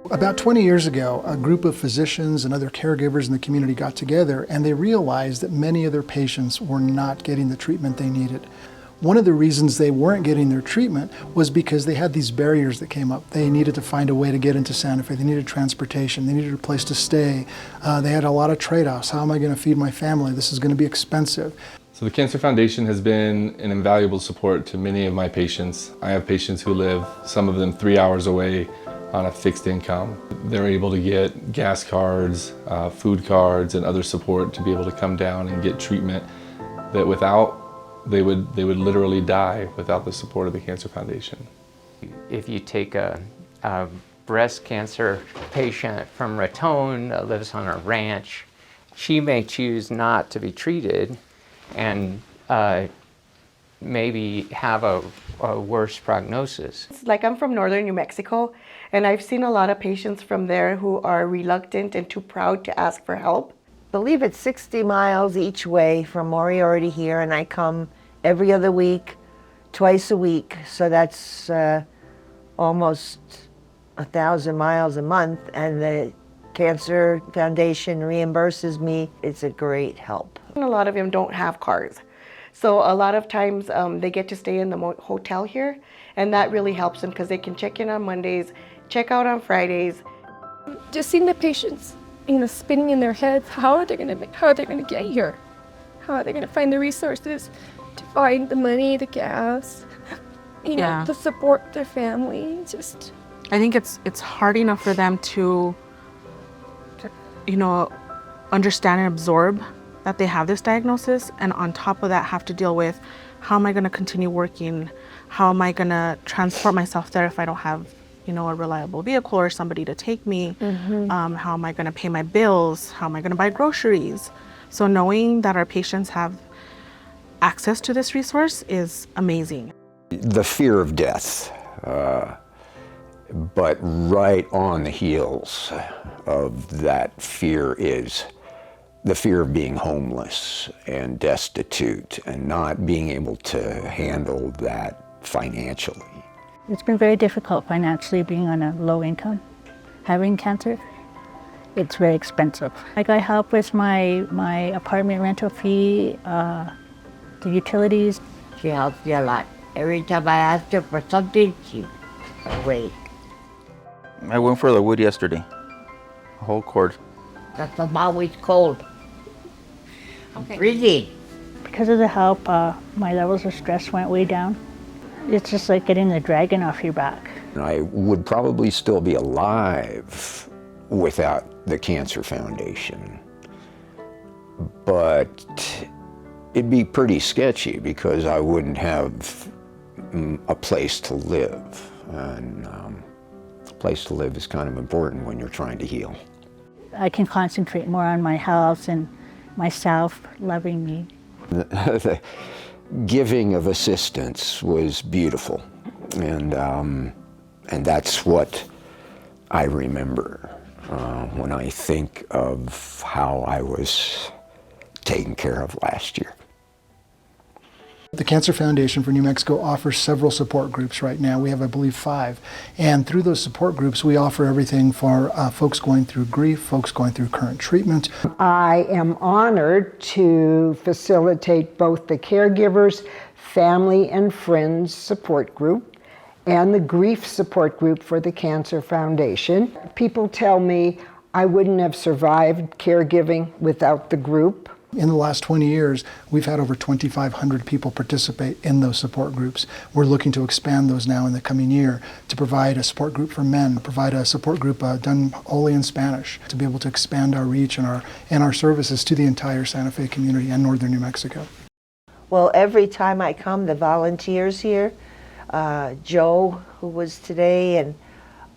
About 20 years ago, a group of physicians and other caregivers in the community got together and they realized that many of their patients were not getting the treatment they needed. One of the reasons they weren't getting their treatment was because they had these barriers that came up. They needed to find a way to get into Santa Fe. They needed transportation. They needed a place to stay. They had a lot of trade-offs. How am I going to feed my family? This is going to be expensive. So the Cancer Foundation has been an invaluable support to many of my patients. I have patients who live, some of them 3 hours away, on a fixed income. They're able to get gas cards, food cards, and other support to be able to come down and get treatment that they would literally die without the support of the Cancer Foundation. If you take a breast cancer patient from Raton that lives on a ranch, she may choose not to be treated and maybe have a worse prognosis. Like, I'm from northern New Mexico, and I've seen a lot of patients from there who are reluctant and too proud to ask for help. I believe it's 60 miles each way from Moriarty here, and I come every other week, twice a week, so that's almost 1,000 miles a month, and the Cancer Foundation reimburses me. It's a great help. And a lot of them don't have cars. So a lot of times they get to stay in the hotel here, and that really helps them because they can check in on Mondays, check out on Fridays. Just seeing the patients, spinning in their heads, how are they going to get here? How are they going to find the resources to find the money, the gas, to support their family? I think it's hard enough for them to understand and absorb that they have this diagnosis, and on top of that have to deal with how am I going to continue working, how am I going to transport myself there if I don't have a reliable vehicle or somebody to take me, how am I going to pay my bills, how am I going to buy groceries. So knowing that our patients have access to this resource is amazing. The fear of death, but right on the heels of that fear is the fear of being homeless and destitute and not being able to handle that financially. It's been very difficult financially being on a low income. Having cancer, it's very expensive. I got help with my apartment rental fee, the utilities. She helps me a lot. Every time I ask her for something, she wait. I went for the wood yesterday, a whole cord. That's always cold. I'm freezing. Because of the help, my levels of stress went way down. It's just like getting the dragon off your back. I would probably still be alive without the Cancer Foundation, but it'd be pretty sketchy because I wouldn't have a place to live, and a place to live is kind of important when you're trying to heal. I can concentrate more on my health and myself loving me. The giving of assistance was beautiful, and that's what I remember when I think of how I was taken care of last year. The Cancer Foundation for New Mexico offers several support groups right now. We have, I believe, 5. And through those support groups, we offer everything for folks going through grief, folks going through current treatment. I am honored to facilitate both the Caregivers, Family and Friends support group and the grief support group for the Cancer Foundation. People tell me I wouldn't have survived caregiving without the group. In the last 20 years, we've had over 2,500 people participate in those support groups. We're looking to expand those now in the coming year to provide a support group for men, provide a support group done wholly in Spanish, to be able to expand our reach and our services to the entire Santa Fe community and northern New Mexico. Well, every time I come, the volunteers here, Joe, who was today, and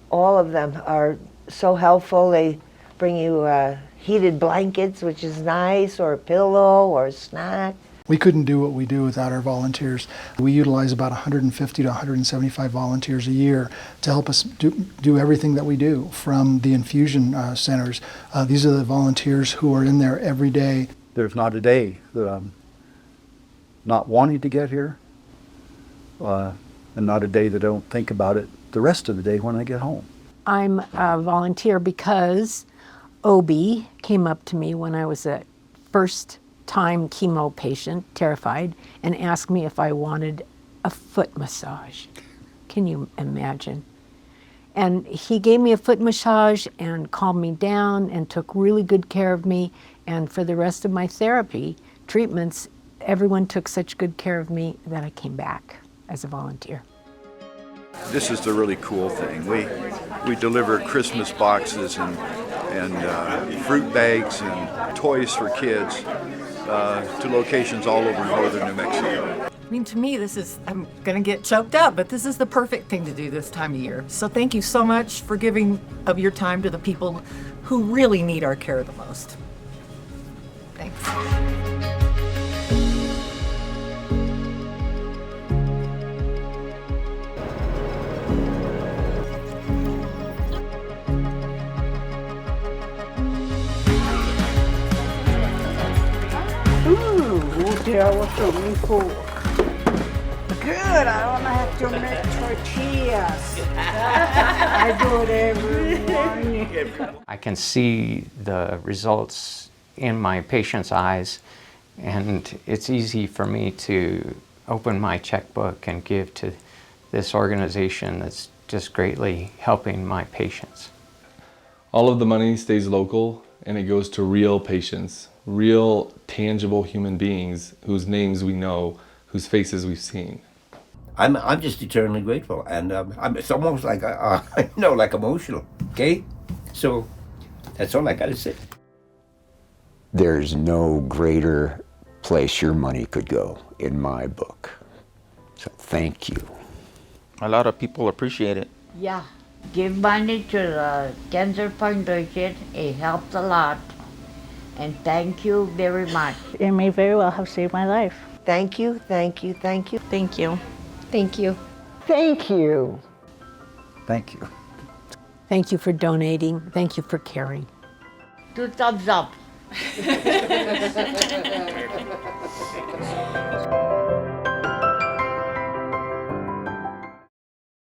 all of them are so helpful. They bring you heated blankets, which is nice, or a pillow, or a snack. We couldn't do what we do without our volunteers. We utilize about 150 to 175 volunteers a year to help us do everything that we do, from the infusion centers. These are the volunteers who are in there every day. There's not a day that I'm not wanting to get here, and not a day that I don't think about it the rest of the day when I get home. I'm a volunteer because Obi came up to me when I was a first-time chemo patient, terrified, and asked me if I wanted a foot massage. Can you imagine? And he gave me a foot massage and calmed me down and took really good care of me. And for the rest of my therapy treatments, everyone took such good care of me that I came back as a volunteer. This is the really cool thing. We deliver Christmas boxes and fruit bags and toys for kids to locations all over northern New Mexico. I mean, to me, I'm going to get choked up, but this is the perfect thing to do this time of year. So thank you so much for giving of your time to the people who really need our care the most. Thanks. That was really cool. Good, I don't have to make tortillas. I do it every morning. I can see the results in my patient's eyes, and it's easy for me to open my checkbook and give to this organization that's just greatly helping my patients. All of the money stays local and it goes to real patients, real tangible human beings whose names we know, whose faces we've seen. I'm just eternally grateful, and it's almost like like emotional. Okay, so that's all I gotta say. There's no greater place your money could go in my book. So thank you. A lot of people appreciate it. Yeah, give money to the Cancer Foundation. It helps a lot. And thank you very much. It may very well have saved my life. Thank you, thank you, thank you. Thank you. Thank you. Thank you. Thank you. Thank you for donating. Thank you for caring. 2 thumbs up.